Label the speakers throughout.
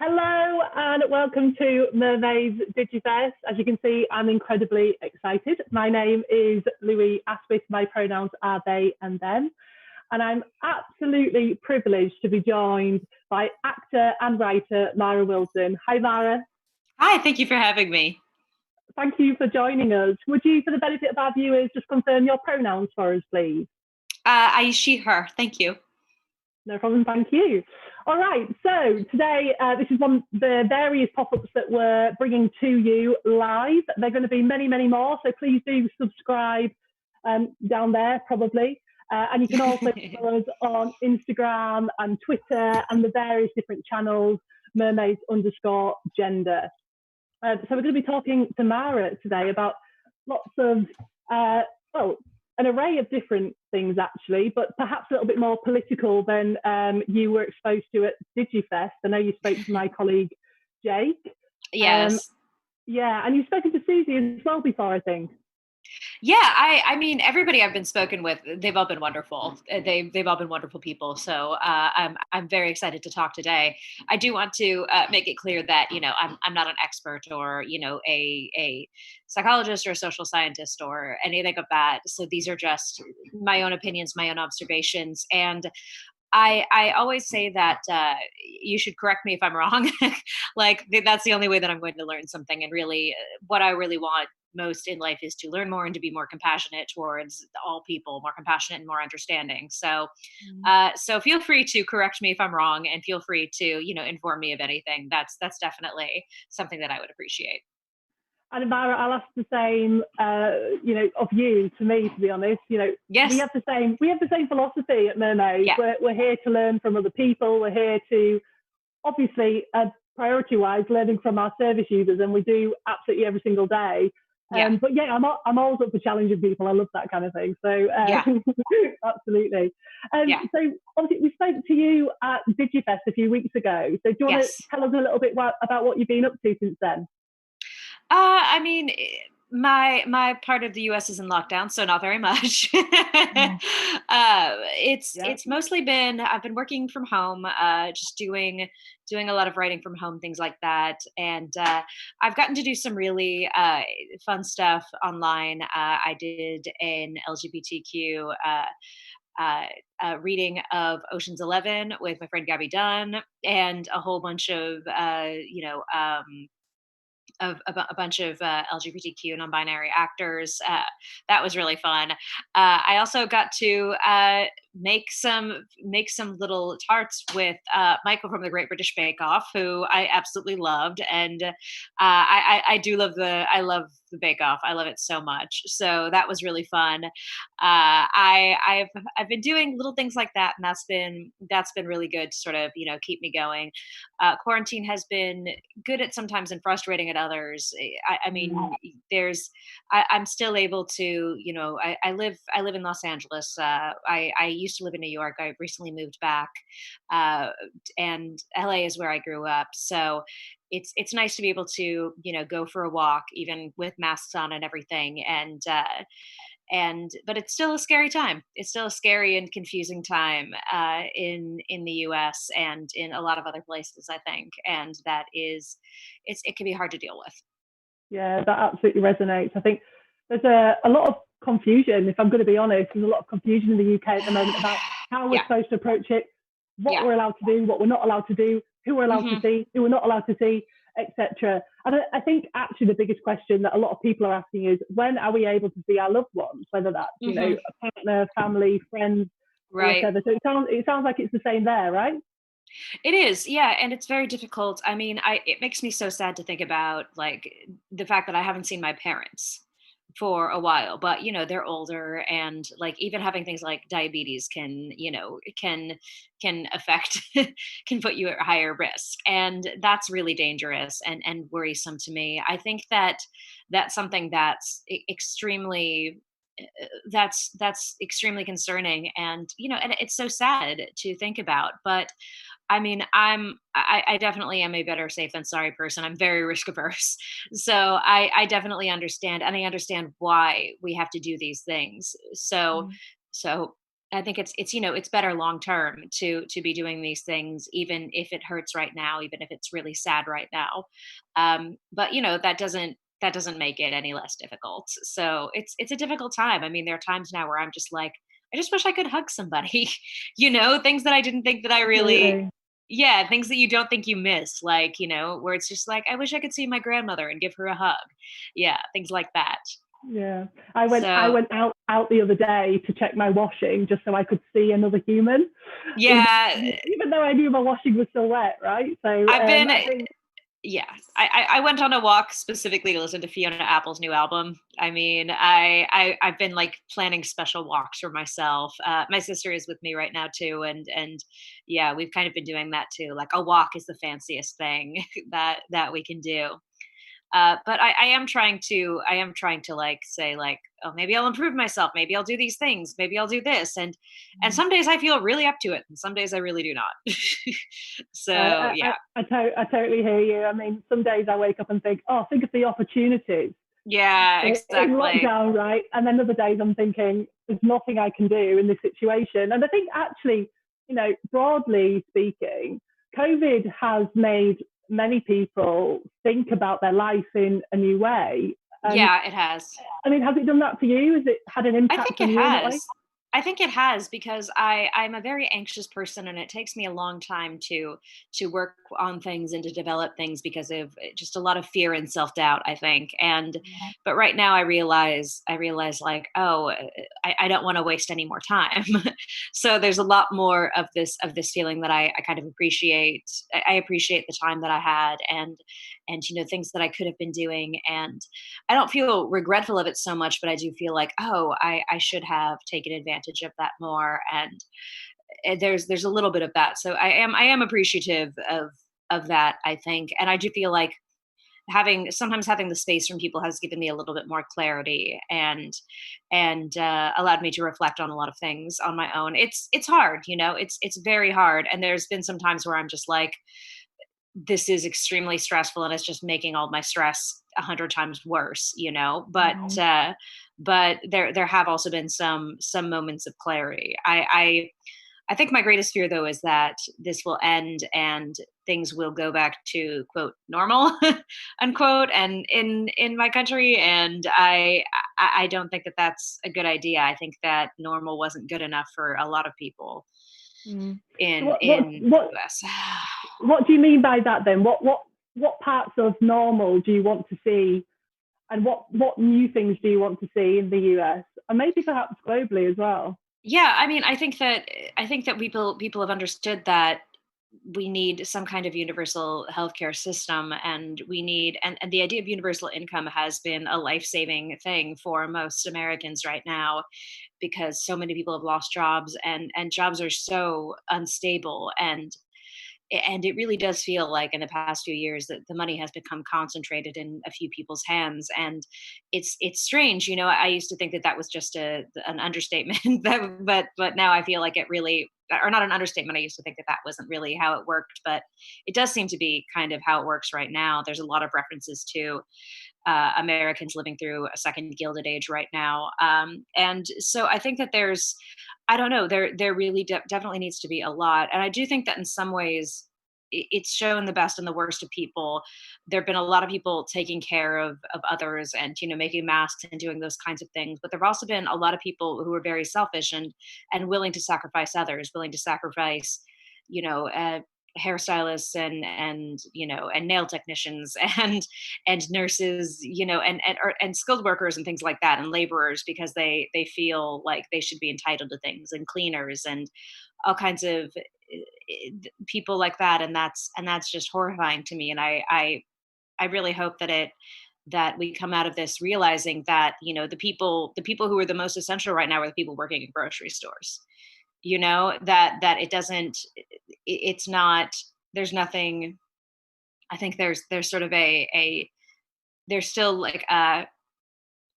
Speaker 1: Hello and welcome to Mermaids Digifest. As you can see, I'm incredibly excited. My name is Louis Aspith. My pronouns are they and them. And I'm absolutely privileged to be joined by actor and writer Mara Wilson. Hi, Mara.
Speaker 2: Hi, thank you for having me.
Speaker 1: Thank you for joining us. Would you, for the benefit of our viewers, just confirm your pronouns for us, please?
Speaker 2: I use she, her. Thank you.
Speaker 1: No problem, thank you. All right, so today, this is one of the various pop-ups that we're bringing to you live. There are going to be many, many more, so please do subscribe down there, probably. And you can also follow us on Instagram and Twitter and the various different channels, mermaids_gender. So we're going to be talking to Mara today about lots of, well, an array of different things actually, but perhaps a little bit more political than you were exposed to at DigiFest. I know you spoke to my colleague Jake.
Speaker 2: Yes.
Speaker 1: Yeah, and you've spoken to Susie as well before, I think.
Speaker 2: Yeah, I mean, everybody I've been spoken with, they've all been wonderful. They've all been wonderful people. So I'm very excited to talk today. I do want to make it clear that I'm not an expert or a psychologist or a social scientist or anything of that. So these are just my own opinions, my own observations, and I always say that you should correct me if I'm wrong. Like that's the only way that I'm going to learn something. And really, what I really want most in life is to learn more and to be more compassionate towards all people, more compassionate and more understanding. So, so feel free to correct me if I'm wrong, and feel free to inform me of anything. That's definitely something that I would appreciate.
Speaker 1: And Mara, I'll ask the same, of you to me. To be honest,
Speaker 2: Yes.
Speaker 1: we have the same philosophy at Mermaids.
Speaker 2: Yeah.
Speaker 1: We're here to learn from other people. We're here to, obviously, priority-wise, learning from our service users, and we do absolutely every single day.
Speaker 2: Yeah.
Speaker 1: But yeah, I'm always up for challenging people. I love that kind of thing. So
Speaker 2: Yeah.
Speaker 1: absolutely.
Speaker 2: Yeah.
Speaker 1: So obviously, we spoke to you at DigiFest a few weeks ago. So do you want to tell us a little bit about what you've been up to since then?
Speaker 2: I mean, my part of the U.S. is in lockdown, so not very much. It's mostly been I've been working from home, just doing a lot of writing from home, things like that, and I've gotten to do some really fun stuff online. I did an LGBTQ. Reading of Ocean's 11 with my friend Gabby Dunn, and a whole bunch of a bunch of LGBTQ non-binary actors. That was really fun. I also got to make some little tarts with Michael from the Great British Bake Off, who I absolutely loved, and I do love I love the Bake Off. I love it so much. So that was really fun. I've been doing little things like that, and that's been really good to sort of keep me going. Quarantine has been good at sometimes and frustrating at others. I mean, I'm still able to, I live in Los Angeles. I used to live in New York. I recently moved back, and LA is where I grew up. So it's nice to be able to, go for a walk, even with masks on and everything. But it's still a scary time. It's still a scary and confusing time in the U.S. and in a lot of other places, I think, and it can be hard to deal with.
Speaker 1: Yeah, that absolutely resonates. I think there's a lot of confusion. If I'm going to be honest, there's a lot of confusion in the UK at the moment about how we're supposed to approach it, what we're allowed to do, what we're not allowed to do, who we're allowed to see, who we're not allowed to see, etc. And I think actually the biggest question that a lot of people are asking is, when are we able to see our loved ones, whether that's a partner, family, friends,
Speaker 2: right?
Speaker 1: Whatever. So it sounds like it's the same there, right?
Speaker 2: It is, yeah, and it's very difficult. I mean, it makes me so sad to think about like the fact that I haven't seen my parents for a while, but they're older, and like even having things like diabetes can affect can put you at higher risk, and that's really dangerous and worrisome to me. I think that that's something that's extremely that's extremely concerning, and and it's so sad to think about. But I mean, I definitely am a better safe than sorry person. I'm very risk averse. So I definitely understand, and I understand why we have to do these things. So I think it's it's better long term to be doing these things, even if it hurts right now, even if it's really sad right now. But that doesn't make it any less difficult. So it's a difficult time. I mean, there are times now where I'm just like, I just wish I could hug somebody. Things that I didn't think that I really,
Speaker 1: Absolutely.
Speaker 2: yeah, things that you don't think you miss, like, where it's just like, I wish I could see my grandmother and give her a hug. Yeah, things like that.
Speaker 1: Yeah. I
Speaker 2: So,
Speaker 1: went out the other day to check my washing just so I could see another human, in,
Speaker 2: yeah,
Speaker 1: even though I knew my washing was still wet, right? So
Speaker 2: I've been,
Speaker 1: I think,
Speaker 2: yeah, I went on a walk specifically to listen to Fiona Apple's new album. I mean, I've been like planning special walks for myself. My sister is with me right now too, and yeah, we've kind of been doing that too. Like a walk is the fanciest thing that we can do. But I am trying to like say like, oh, maybe I'll improve myself, maybe I'll do these things, maybe I'll do this, and some days I feel really up to it, and some days I really do not. So yeah,
Speaker 1: I totally hear you. I mean, some days I wake up and think, oh, think of the opportunities
Speaker 2: yeah,
Speaker 1: in
Speaker 2: exactly.
Speaker 1: lockdown, right? And then other days I'm thinking, there's nothing I can do in this situation. And I think actually, broadly speaking, COVID has made many people think about their life in a new way. And
Speaker 2: Yeah, it has.
Speaker 1: I mean, has it done that for you? Has it had an
Speaker 2: I
Speaker 1: impact
Speaker 2: think it
Speaker 1: on you in that way?
Speaker 2: has. I think it has because I'm a very anxious person, and it takes me a long time to work on things and to develop things because of just a lot of fear and self-doubt, I think. And but right now I realize like, oh, I don't want to waste any more time. So there's a lot more of this feeling that I kind of appreciate. I appreciate the time that I had, and things that I could have been doing, and I don't feel regretful of it so much, but I do feel like, oh, I should have taken advantage of that more. And there's a little bit of that. So I am appreciative of that, I think. And I do feel like having the space from people has given me a little bit more clarity, and allowed me to reflect on a lot of things on my own. It's hard, it's very hard. And there's been some times where I'm just like, this is extremely stressful, and it's just making all my stress 100 times worse,
Speaker 1: Mhm.
Speaker 2: but there have also been some moments of clarity. I think my greatest fear though is that this will end and things will go back to quote normal unquote and in my country, and I don't think that that's a good idea. I think that normal wasn't good enough for a lot of people
Speaker 1: Mm. So
Speaker 2: in the US.
Speaker 1: what do you mean by that then? What parts of normal do you want to see, and what new things do you want to see in the US, and maybe perhaps globally as well?
Speaker 2: Yeah, I mean, I think that people have understood that we need some kind of universal healthcare system, and and the idea of universal income has been a life-saving thing for most Americans right now, because so many people have lost jobs, and jobs are so unstable, and it really does feel like in the past few years that the money has become concentrated in a few people's hands. And it's strange. I used to think that that was just an understatement, but now I feel like it really, or not an understatement. I used to think that that wasn't really how it worked, but it does seem to be kind of how it works right now. There's a lot of references to Americans living through a second Gilded Age right now. And so I think that I don't know, there really definitely needs to be a lot. And I do think that in some ways, it's shown the best and the worst of people. There have been a lot of people taking care of others, and making masks and doing those kinds of things. But there have also been a lot of people who are very selfish and willing to sacrifice others, willing to sacrifice, you know, uh, hairstylists and nail technicians and nurses, and skilled workers and things like that, and laborers, because they feel like they should be entitled to things, and cleaners and all kinds of people like that. And that's just horrifying to me. And I really hope that we come out of this realizing that the people who are the most essential right now are the people working in grocery stores. That it doesn't it's not, there's nothing. I think there's sort of a there's still like I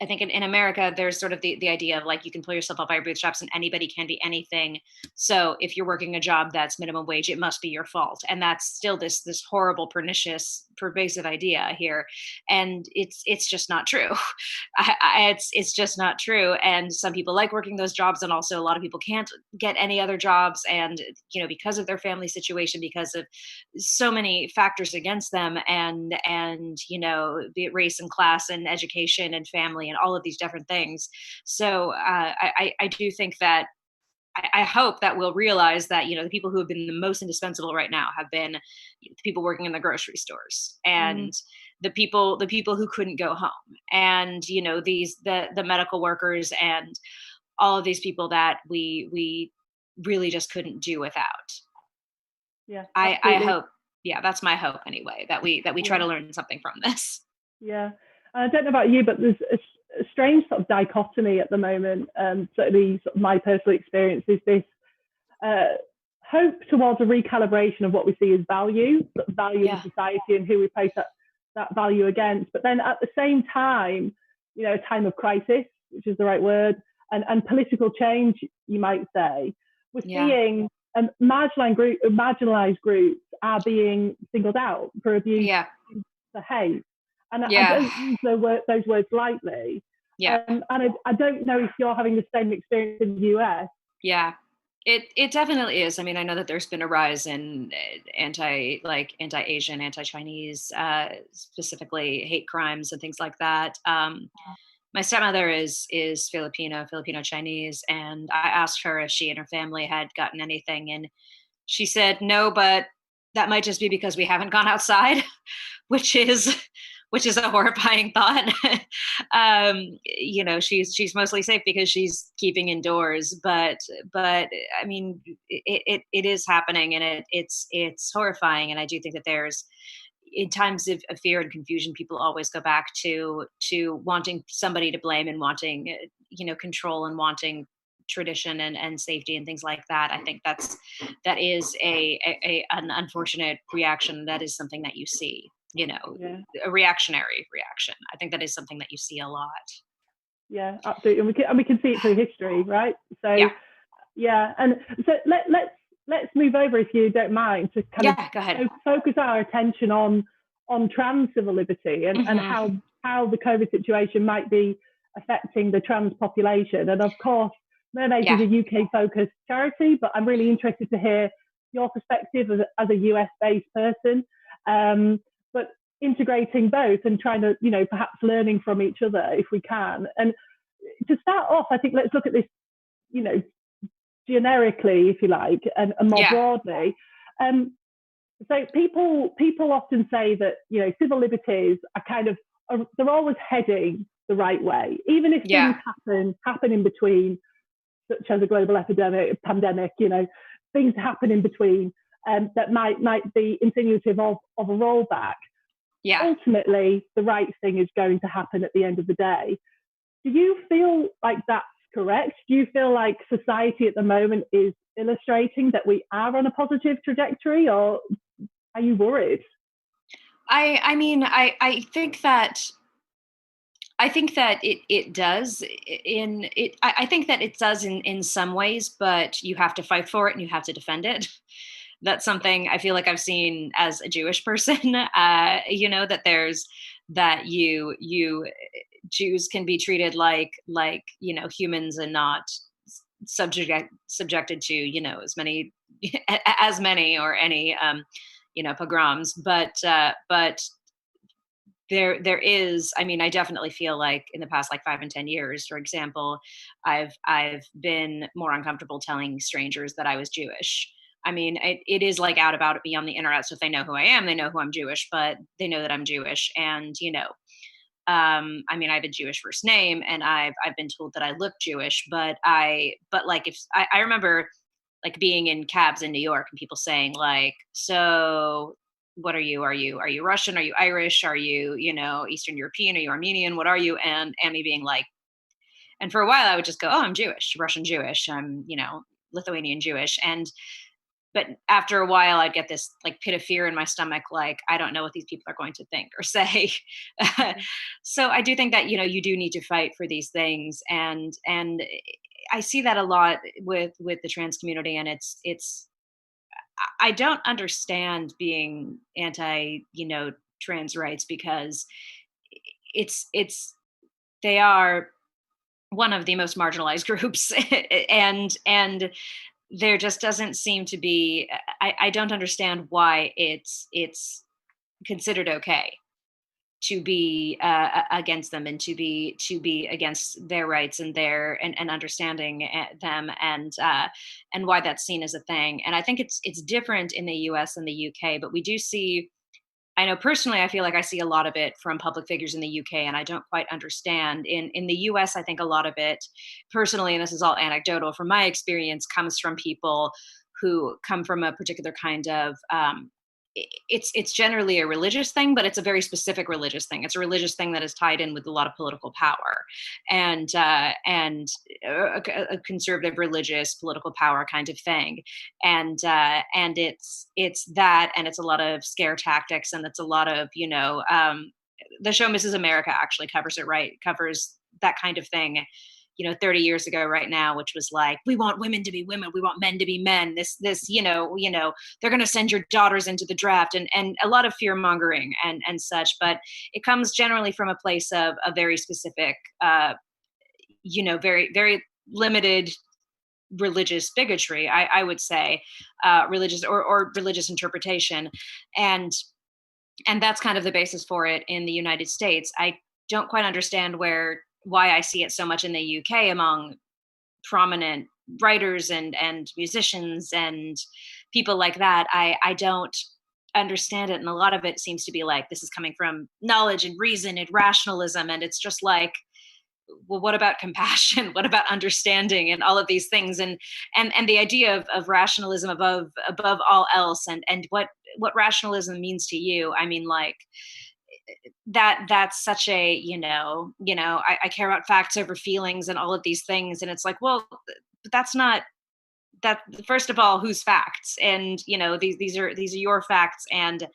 Speaker 2: think in America, there's sort of the idea of like, you can pull yourself up by your bootstraps and anybody can be anything. So if you're working a job that's minimum wage, it must be your fault. And that's still this horrible, pernicious pervasive idea here, and it's just not true. It's just not true. And some people like working those jobs, and also a lot of people can't get any other jobs, and because of their family situation, because of so many factors against them, and be it race and class and education and family and all of these different things. So I do think that I hope that we'll realize that the people who have been the most indispensable right now have been the people working in the grocery stores, and the people who couldn't go home, and the medical workers, and all of these people that we really just couldn't do without.
Speaker 1: Yeah,
Speaker 2: I
Speaker 1: absolutely.
Speaker 2: hope, yeah, that's my hope anyway, that we try to learn something from this.
Speaker 1: Yeah. I don't know about you, but there's a strange sort of dichotomy at the moment. Certainly, sort of my personal experience is this hope towards a recalibration of what we see as value, sort of value in society, and who we place that value against. But then at the same time, a time of crisis, which is the right word, and political change, you might say, we're seeing marginalized groups are being singled out for abuse, for hate. And I don't use those words lightly. And I don't know if you're having the same experience in the US.
Speaker 2: Yeah, it definitely is. I mean, I know that there's been a rise in anti-Asian, anti-Chinese, specifically hate crimes and things like that. My stepmother is Filipino Chinese, and I asked her if she and her family had gotten anything, and she said no, but that might just be because we haven't gone outside, which is a horrifying thought. She's mostly safe because she's keeping indoors, but I mean, it is happening, and it's horrifying. And I do think that there's, in times of fear and confusion, people always go back to wanting somebody to blame, and wanting control, and wanting tradition and safety and things like that. I think that is an unfortunate reaction. That is something that you see, a reactionary reaction. I think that is something that you see a lot.
Speaker 1: Yeah, absolutely. And we can see it through history, right? So and so let's move over, if you don't mind, to kind of
Speaker 2: go ahead.
Speaker 1: Focus our attention on trans civil liberty, and how the COVID situation might be affecting the trans population. And of course, Mermaids is a UK-focused charity, but I'm really interested to hear your perspective as a US-based person. But integrating both and trying to, perhaps learning from each other if we can. And to start off, I think let's look at this, generically, if you like, and more broadly. So people often say that, civil liberties are they're always heading the right way, even if things happen in between, such as a global pandemic, things happen in between that might be insinuative of a rollback. Ultimately, the right thing is going to happen at the end of the day. Do you feel like that's correct? Do you feel like society at the moment is illustrating that we are on a positive trajectory, or are you worried?
Speaker 2: I mean, I think that it does I think that it does in some ways, but you have to fight for it and you have to defend it. That's something I feel like I've seen as a Jewish person, that there's that Jews can be treated like humans, and not subjected to as many as many or any pogroms, but there is, I mean, I definitely feel like in the past, like 5 and 10 years, for example, I've been more uncomfortable telling strangers that I was Jewish. I mean, it is like out about it, be on the internet. So if they know who I am, they know who I'm Jewish, but they know that I'm Jewish. And, I mean, I have a Jewish first name, and I've been told that I look Jewish, but like, if I remember like being in cabs in New York and people saying like, so what are you? Are you Russian? Are you Irish? Are you, Eastern European? Are you Armenian? What are you? And me being like, and for a while I would just go, oh, I'm Jewish, Russian Jewish. I'm, Lithuanian Jewish. But after a while I'd get this like pit of fear in my stomach, like, I don't know what these people are going to think or say. So I do think that, you do need to fight for these things. And I see that a lot with the trans community. And I don't understand being anti, trans rights, because they are one of the most marginalized groups, and there just doesn't seem to be. I don't understand why it's considered okay to be against them, and to be against their rights and and understanding them, and why that's seen as a thing. And I think it's different in the US and the UK, but we do see. I know personally, I feel like I see a lot of it from public figures in the UK, and I don't quite understand. In the US, I think a lot of it, personally, and this is all anecdotal from my experience, comes from people who come from a particular kind of. It's generally a religious thing, but it's a very specific religious thing. It's a religious thing that is tied in with a lot of political power, and a conservative religious political power kind of thing. And it's that, and it's a lot of scare tactics, and it's a lot of the show Mrs. America actually covers it, right? Covers that kind of thing, 30 years ago right now, which was like, we want women to be women, we want men to be men, this they're going to send your daughters into the draft, and a lot of fear mongering and such. But it comes generally from a place of a very specific very, very limited religious bigotry, I would say, religious or religious interpretation. And that's kind of the basis for it in the United States. I don't quite understand why I see it so much in the UK among prominent writers and musicians and people like that. I don't understand it. And a lot of it seems to be like, this is coming from knowledge and reason and rationalism. And it's just like, well, what about compassion? What about understanding and all of these things? And the idea of rationalism above all else, and what rationalism means to you. I mean, like, that's such a I care about facts over feelings and all of these things, and it's like, well, but that's not that. First of all, whose facts? And these are your facts. And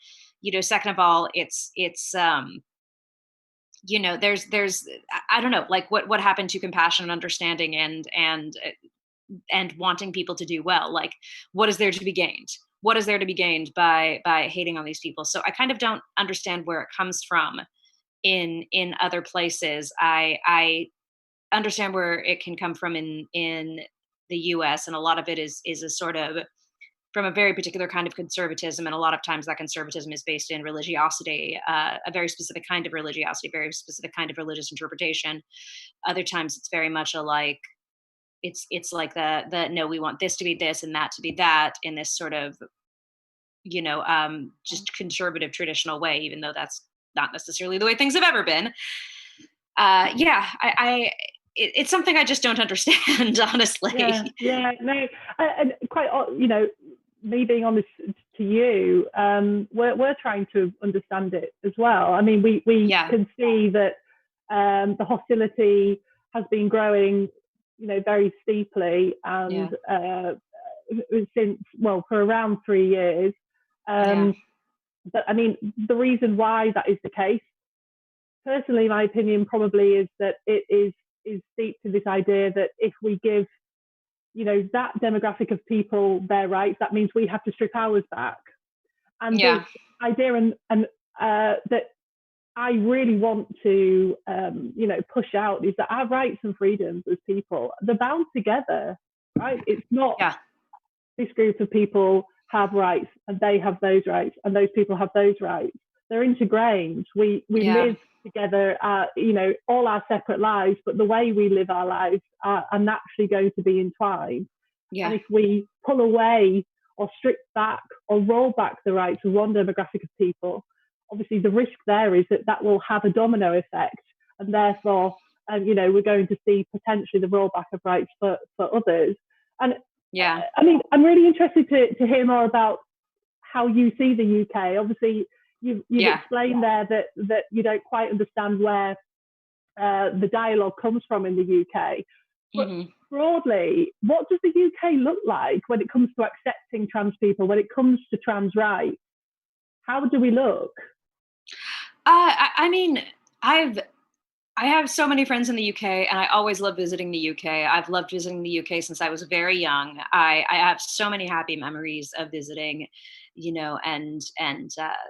Speaker 2: second of all, it's there's I don't know, like, what happened to compassion and understanding and wanting people to do well? Like, what is there to be gained? What is there to be gained by hating on these people? So I kind of don't understand where it comes from in other places. I understand where it can come from in the US, and a lot of it is a sort of from a very particular kind of conservatism, and a lot of times that conservatism is based in religiosity, a very specific kind of religiosity, very specific kind of religious interpretation. Other times it's very much a like, it's like the no, we want this to be this and that to be that, in this sort of just conservative traditional way, even though that's not necessarily the way things have ever been. It's something I just don't understand, honestly.
Speaker 1: No, and quite, me being honest to you, we're trying to understand it as well. I mean, we can see that the hostility has been growing, very steeply, and since, well, for around 3 years. But I mean, the reason why that is the case, personally, my opinion probably is that it is steeped in this idea that if we give, that demographic of people their rights, that means we have to strip ours back. And this idea and that I really want to, push out is that our rights and freedoms as people, they're bound together, right? It's not this group of people have rights and they have those rights and those people have those rights. They're intergrained. We live together, all our separate lives, but the way we live our lives are naturally going to be entwined. And if we pull away or strip back or roll back the rights of one demographic of people, obviously the risk there is that will have a domino effect, and therefore, we're going to see potentially the rollback of rights for others. And I mean, I'm really interested to hear more about how you see the UK. Obviously, you've explained there that you don't quite understand where the dialogue comes from in the UK. But broadly, what does the UK look like when it comes to accepting trans people, when it comes to trans rights? How do we look?
Speaker 2: I mean, I have so many friends in the UK, and I always love visiting the UK. I've loved visiting the UK since I was very young. I have so many happy memories of visiting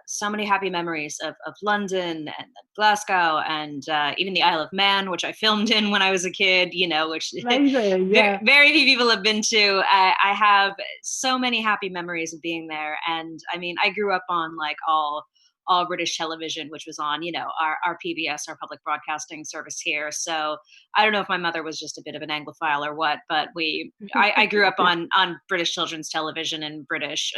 Speaker 2: so many happy memories of London and Glasgow and even the Isle of Man, which I filmed in when I was a kid, which
Speaker 1: Amazing, yeah.
Speaker 2: very few people have been to. I have so many happy memories of being there. And I mean, I grew up on like all British television, which was on, our PBS, our public broadcasting service here. So I don't know if my mother was just a bit of an Anglophile or what, but I grew up on British children's television and British,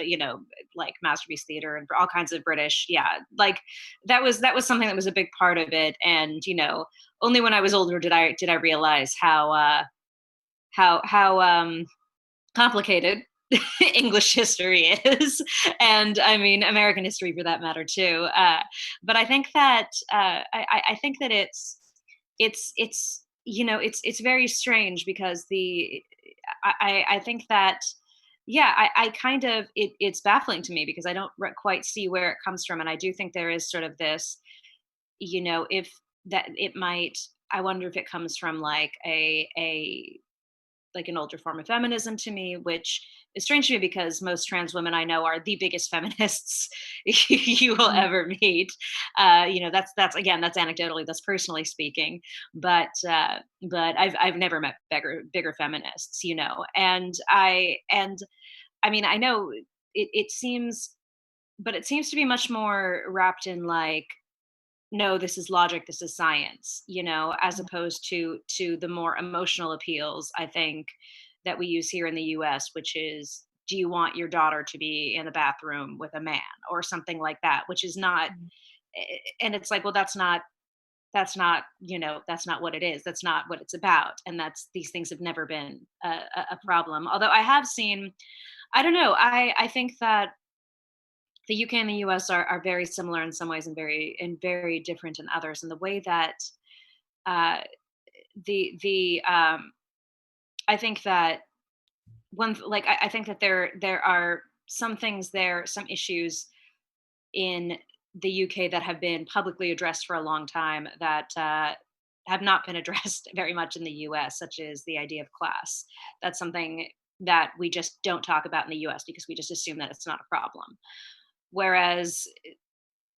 Speaker 2: like Masterpiece Theatre and all kinds of British. Yeah. Like that was something that was a big part of it. And, only when I was older did I realize how complicated English history is, and I mean American history for that matter too. But I think that I think that it's very strange because I think that I kind of it's baffling to me because I don't quite see where it comes from, and I do think there is sort of this, if that it might. I wonder if it comes from like like an older form of feminism to me, which is strange to me because most trans women I know are the biggest feminists you will ever meet. That's again, that's anecdotally, that's personally speaking, but I've never met bigger feminists, and I mean, I know it seems, but it seems to be much more wrapped in like, no, this is logic, this is science, as opposed to the more emotional appeals, I think, that we use here in the US, which is, do you want your daughter to be in the bathroom with a man or something like that, which is not, and it's like, well, that's not what it is. That's not what it's about. And these things have never been a problem. Although I have seen, I don't know, I think that the UK and the US are very similar in some ways and very different in others. And the way that uh, the I think that I think that there are some things there, some issues in the UK that have been publicly addressed for a long time that have not been addressed very much in the US, such as the idea of class. That's something that we just don't talk about in the US because we just assume that it's not a problem. Whereas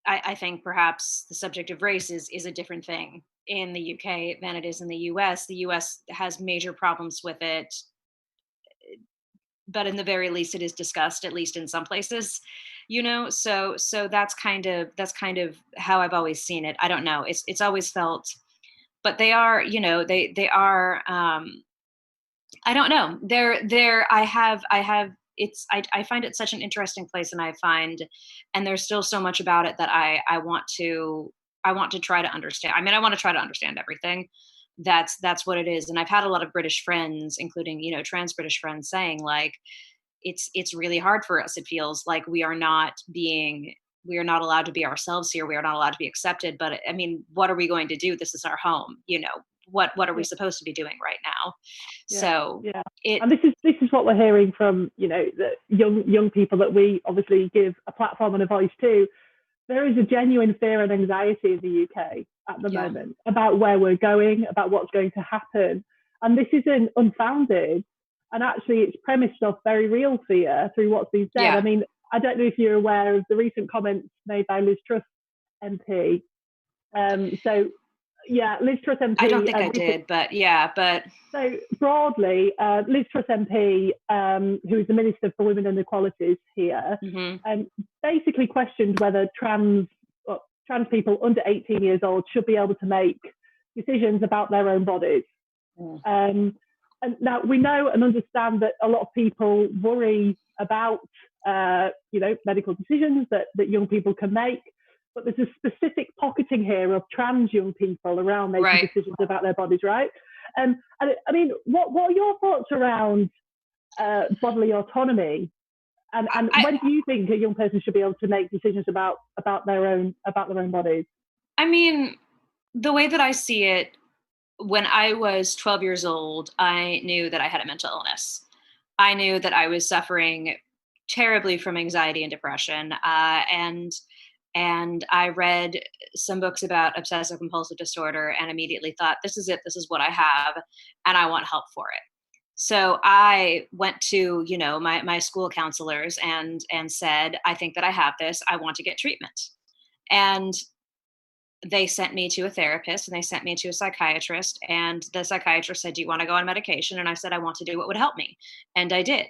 Speaker 2: I think perhaps the subject of race is a different thing in the UK than it is in the US. The US has major problems with it, but in the very least, it is discussed, at least in some places, So that's kind of how I've always seen it. I don't know. It's always felt, but they are, they are. I don't know. I find it such an interesting place, and and there's still so much about it that I want to try to understand. I mean, I want to try to understand everything. That's what it is. And I've had a lot of British friends, including, trans British friends, saying like, it's really hard for us. It feels like we are not allowed to be ourselves here. We are not allowed to be accepted. But I mean, what are we going to do? This is our home, what are we supposed to be doing right now?
Speaker 1: Yeah.
Speaker 2: So
Speaker 1: yeah. And this is what we're hearing from, the young people that we obviously give a platform and a voice to. There is a genuine fear and anxiety in the UK at the moment about where we're going, about what's going to happen. And this isn't unfounded. And actually, it's premised off very real fear through what's been said.
Speaker 2: Yeah.
Speaker 1: I mean, I don't know if you're aware of the recent comments made by Liz Truss MP. Liz Truss MP.
Speaker 2: I don't think I did, but.
Speaker 1: So broadly, Liz Truss MP, who is the Minister for Women and Equalities here, basically questioned whether trans people under 18 years old should be able to make decisions about their own bodies. And now we know and understand that a lot of people worry about, medical decisions that young people can make. But there's a specific pocketing here of trans young people around making decisions about their bodies, right? And I mean, what are your thoughts around bodily autonomy? And when do you think a young person should be able to make decisions about their own bodies?
Speaker 2: I mean, the way that I see it, when I was 12 years old, I knew that I had a mental illness. I knew that I was suffering terribly from anxiety and depression, and I read some books about obsessive compulsive disorder and immediately thought, this is it. This is what I have. And I want help for it. So I went to, my school counselors and said, I think that I have this. I want to get treatment. And they sent me to a therapist and they sent me to a psychiatrist. And the psychiatrist said, do you want to go on medication? And I said, I want to do what would help me. And I did.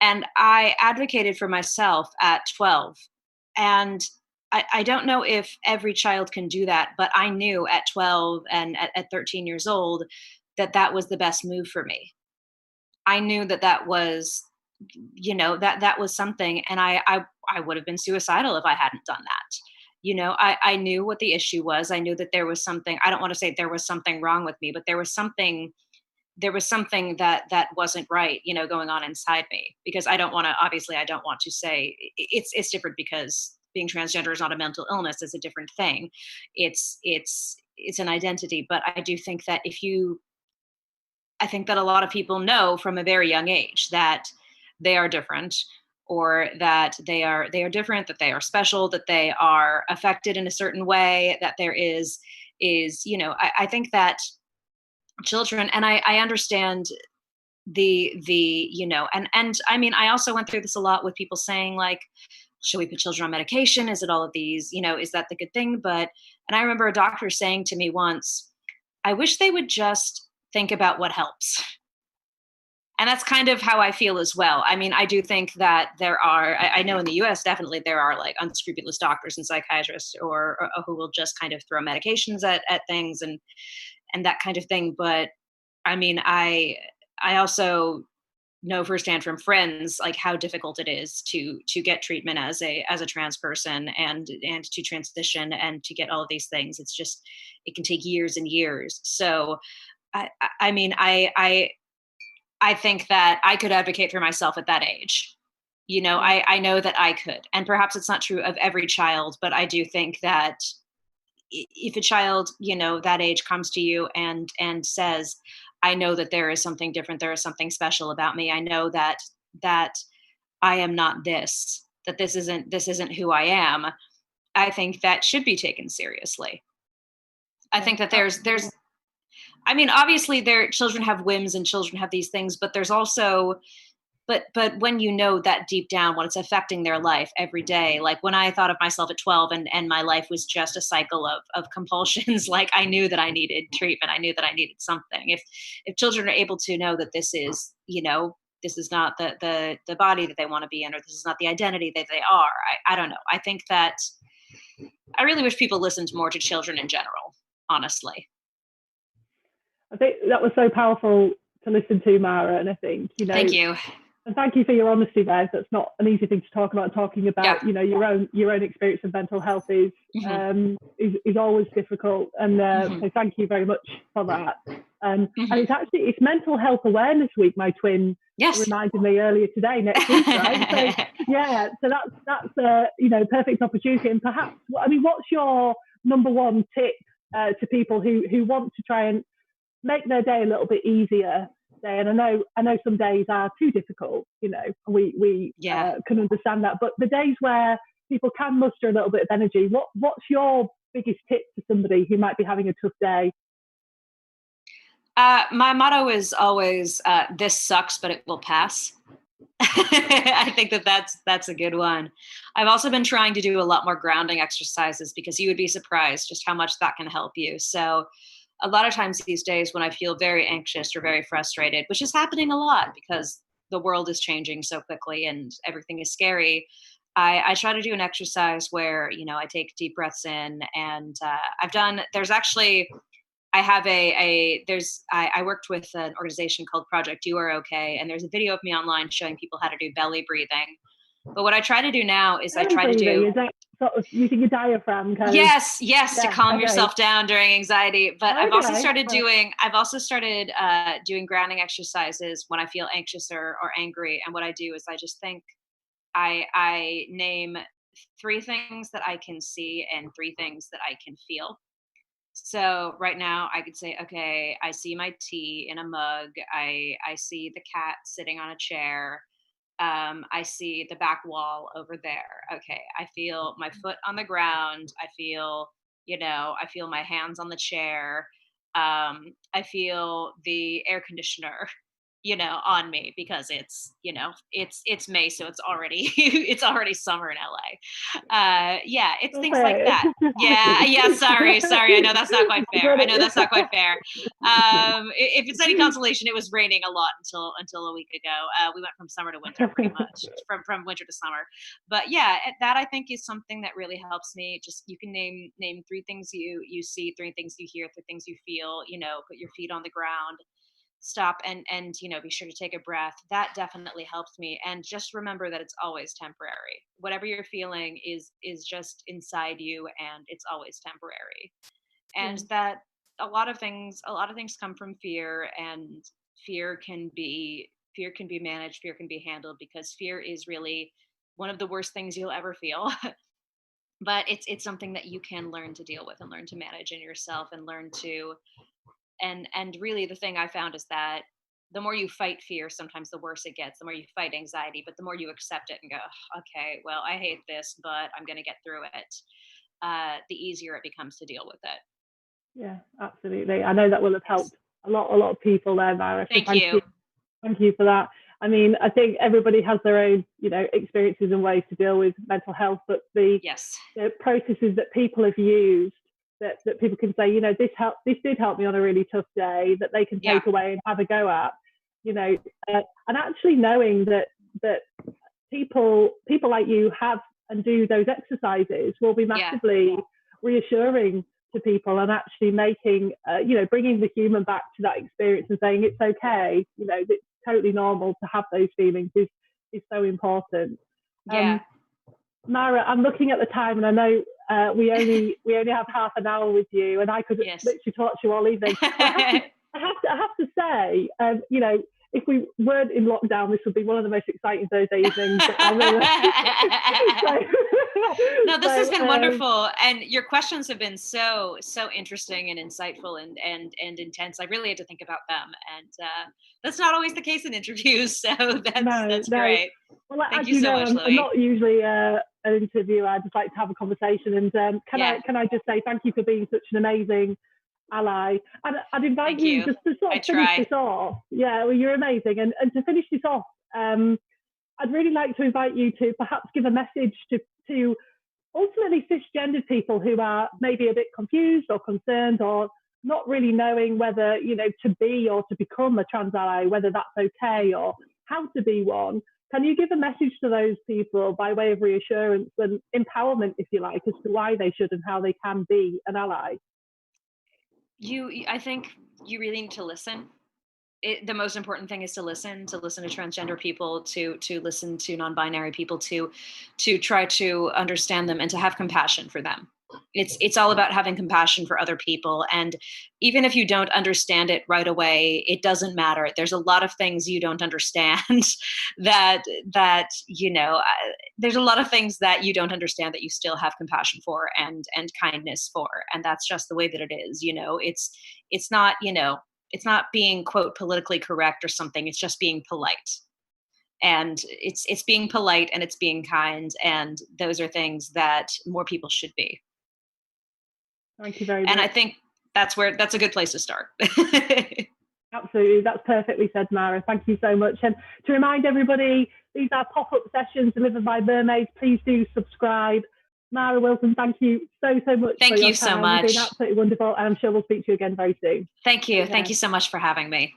Speaker 2: And I advocated for myself at 12. And I don't know if every child can do that, but I knew at 12 and at 13 years old that that was the best move for me. I knew that that was, that was something. And I would have been suicidal if I hadn't done that. I knew what the issue was. I knew that there was something, I don't want to say there was something wrong with me, but there was something that wasn't right, going on inside me, because I don't want to say it's different, because being transgender is not a mental illness. It's a different thing. It's an identity. But I think that a lot of people know from a very young age that they are different, or that they are different, that they are special, that they are affected in a certain way, that there is I think that children, and I understand and I mean, I also went through this a lot with people saying, like, should we put children on medication? Is it all of these, is that the good thing? And I remember a doctor saying to me once, I wish they would just think about what helps. And that's kind of how I feel as well. I mean, I do think that I know in the US, definitely there are like unscrupulous doctors and psychiatrists, or who will just kind of throw medications at things and that kind of thing. But I mean, I also know firsthand from friends, like, how difficult it is to get treatment as a trans person, and to transition and to get all of these things. It can take years and years. So I mean, I think that I could advocate for myself at that age. I know that I could, and perhaps it's not true of every child, but I do think that if a child, that age comes to you and says, I know that there is something different, there is something special about me. I know that I am not this, that this isn't who I am. I think that should be taken seriously. I think that there's I mean, obviously their children have whims and children have these things, but there's also but when you know that deep down, when it's affecting their life every day, like when I thought of myself at 12 and my life was just a cycle of compulsions, like, I knew that I needed treatment. I knew that I needed something. If children are able to know that this is not the body that they want to be in, or this is not the identity that they are, I don't know. I think that I really wish people listened more to children in general, honestly.
Speaker 1: I think that was so powerful to listen to, Mara. And I think,
Speaker 2: Thank you.
Speaker 1: and thank you for your honesty there. That's not an easy thing to talk about. Talking about,
Speaker 2: Yeah.
Speaker 1: your own experience of mental health is always difficult. And so thank you very much for that. And it's Mental Health Awareness Week. My twin reminded me earlier today. Next week, right? So yeah, so that's a perfect opportunity. And perhaps, I mean, what's your number one tip to people who want to try and make their day a little bit easier? And I know some days are too difficult, we can understand that. But the days where people can muster a little bit of energy, what's your biggest tip to somebody who might be having a tough day?
Speaker 2: My motto is always, this sucks, but it will pass. I think that's a good one. I've also been trying to do a lot more grounding exercises, because you would be surprised just how much that can help you. So a lot of times these days when I feel very anxious or very frustrated, which is happening a lot because the world is changing so quickly and everything is scary, I try to do an exercise where, I take deep breaths in, and there's actually, I have I worked with an organization called Project You Are Okay, and there's a video of me online showing people how to do belly breathing. But what I try to do now is
Speaker 1: Belly breathing, is that sort of using your diaphragm kind
Speaker 2: yes, to calm yourself down during anxiety. But I've also started doing grounding exercises when I feel anxious or angry. And what I do is I just think, I name 3 things that I can see and 3 things that I can feel. So right now I could say, okay, I see my tea in a mug. I see the cat sitting on a chair. I see the back wall over there. Okay, I feel my foot on the ground. I feel my hands on the chair. I feel the air conditioner. on me, because it's May, so it's already it's already summer in LA. Yeah, it's things like that. Yeah, sorry. I know that's not quite fair. If it's any consolation, it was raining a lot until a week ago. We went from summer to winter, pretty much, from winter to summer. But yeah, that I think is something that really helps me. Just, you can name 3 things you see, 3 things you hear, 3 things you feel. Put your feet on the ground, stop, and be sure to take a breath. That definitely helps me. And just remember that it's always temporary. Whatever you're feeling is just inside you, and it's always temporary. And that a lot of things come from fear, and fear can be managed, fear can be handled, because fear is really one of the worst things you'll ever feel. But it's something that you can learn to deal with and learn to manage in yourself, and learn to, and really the thing I found is that the more you fight fear, sometimes the worse it gets. The more you fight anxiety, but the more you accept it and go, okay, well, I hate this, but I'm going to get through it, the easier it becomes to deal with it.
Speaker 1: Yeah, absolutely. I know that will have helped a lot of people there, Mara.
Speaker 2: So thank you.
Speaker 1: Thank you for that. I mean, I think everybody has their own, experiences and ways to deal with mental health, but the processes that people have used, that people can say, this did help me on a really tough day, that they can take away and have a go at, and actually knowing that people like you have and do those exercises will be massively reassuring to people, and actually making, bringing the human back to that experience and saying it's okay, it's totally normal to have those feelings is so important. Mara, I'm looking at the time, and I know we only have half an hour with you, and I could literally talk to you all evening. I have to say, if we weren't in lockdown, this would be one of the most exciting Thursday evenings.
Speaker 2: No, this has been wonderful, and your questions have been so interesting and insightful and intense. I really had to think about them, and that's not always the case in interviews. So that's great.
Speaker 1: Well, thank you so much, Louie. I'm not usually an interviewer. I just like to have a conversation, and can I just say thank you for being such an amazing ally. I'd invite you just to sort of finish this off. Yeah, well, you're amazing. And to finish this off, I'd really like to invite you to perhaps give a message to ultimately cisgendered people who are maybe a bit confused or concerned, or not really knowing whether, to be or to become a trans ally, whether that's okay or how to be one. Can you give a message to those people by way of reassurance and empowerment, if you like, as to why they should and how they can be an ally?
Speaker 2: I think you really need to listen. The most important thing is to listen to transgender people, to listen to non-binary people, to try to understand them and to have compassion for them. It's all about having compassion for other people. And even if you don't understand it right away, it doesn't matter. There's a lot of things you don't understand that there's a lot of things that you don't understand that you still have compassion for and kindness for. And that's just the way that it is. It's not, it's not being, quote, politically correct or something. It's just being polite. And it's being polite, and it's being kind. And those are things that more people should be.
Speaker 1: Thank you very much.
Speaker 2: And I think that's a good place to start.
Speaker 1: Absolutely. That's perfectly said, Mara. Thank you so much. And to remind everybody, these are pop-up sessions delivered by Mermaids. Please do subscribe. Mara Wilson, thank you so much.
Speaker 2: Thank you so much.
Speaker 1: It's been absolutely wonderful. And I'm sure we'll speak to you again very soon.
Speaker 2: Thank you. Thank you so much for having me.